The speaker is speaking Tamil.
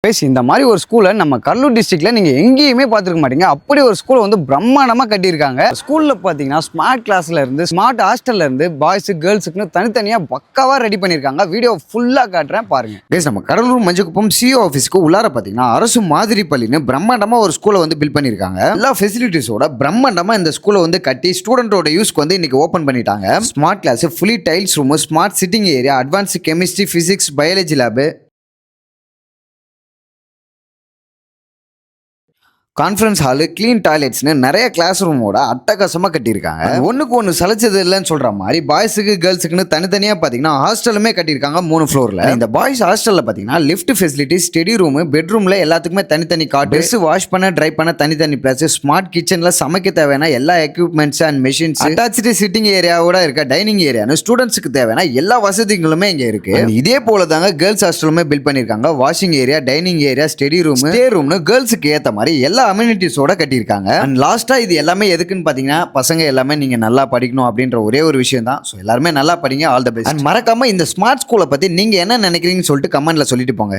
கைஸ் இந்த மாதிரி ஒரு ஸ்கூலை நம்ம கடலூர் டிஸ்ட்ரிக்ட்ல நீங்க எங்கேயுமே பார்த்துருக்க மாட்டீங்க. அப்படி ஒரு ஸ்கூலை வந்து பிரம்மாண்டமா கட்டியிருக்காங்க. ஸ்கூல்ல பாத்தீங்கன்னா ஸ்மார்ட் கிளாஸ்ல இருந்து ஸ்மார்ட் ஹாஸ்டல்ல இருந்து பாய்ஸ் கேர்ள்ஸுக்குன்னு தனித்தனியா பக்காவா ரெடி பண்ணியிருக்காங்க. வீடியோ ஃபுல்லா காட்டுறேன் பாருங்க. கைஸ் நம்ம கடலூர் மஞ்சக்குப்பம் சிஓ ஆஃபீஸ்க்கு உள்ளார பாத்தீங்கன்னா அரசு மாதிரி பள்ளின்னு பிரம்மாண்டமா ஒரு ஸ்கூலை வந்து பில்ட் பண்ணியிருக்காங்க. எல்லா ஃபெசிலிட்டிஸோட பிரம்மாண்டமா இந்த ஸ்கூலை வந்து கட்டி ஸ்டூடெண்டோட யூஸ்க்கு வந்து இன்னைக்கு ஓப்பன் பண்ணிட்டாங்க. Smart class, fully tiles room, smart sitting area, advance chemistry, physics, biology lab, conference hall, clean டாய்லெட்ஸ்னு நிறைய கிளாஸ் ரூமோட அட்டகாசமாக கட்டியிருக்காங்க. ஒன்றுக்கு ஒன்று சளைச்சது இல்லைன்னு சொல்கிற மாதிரி பாய்ஸுக்கு கேர்ள்ஸுக்குன்னு தனித்தனியாக பார்த்தீங்கன்னா ஹாஸ்டலுமே கட்டியிருக்காங்க 3 ஃப்ளோரில். இந்த பாய்ஸ் ஹாஸ்டலில் பார்த்தீங்கன்னா லிஃப்ட் ஃபெசிலிட்டி, ஸ்டடி ரூமு, பெட்ரூமில் எல்லாத்துக்குமே தனித்தனி காட், ட்ரெஸ் வாஷ் பண்ண ட்ரை பண்ண தனித்தனி பிளேஸ், ஸ்மார்ட் கிச்சனில் சமைக்க தேவையான எல்லா equipments and machines, attach sitting ஏரியாவோட இருக்க டைனிங் ஏரியான்னு ஸ்டூடெண்ட்ஸுக்கு தேவையான எல்லா வசதிகளுமே இங்கே இருக்கு. இதே போல தாங்க கேர்ள்ஸ் ஹாஸ்டலுமே பில்ட் பண்ணியிருக்காங்க. Washing area, dining area, study room, stay ரூம்னு கேர்ள்ஸுக்கு ஏற்ற மாதிரி எல்லா அம்யூனிட்டிஸோட கட்டியிருக்காங்க. அண்ட் லாஸ்டா இது எல்லாமே எதுக்குன்னு பாத்தீங்கன்னா பசங்க எல்லாமே நீங்க நல்லா படிக்கணும் அப்படின்ற ஒரே ஒரு விஷயம் தான். ஸோ எல்லாருமே நல்லா படிங்க. All the best. அண்ட் மறக்காம இந்த ஸ்மார்ட் ஸ்கூலை பத்தி நீங்க என்ன நினைக்கிறீங்கன்னு சொல்லிட்டு கமெண்ட்ல சொல்லிட்டு போங்க.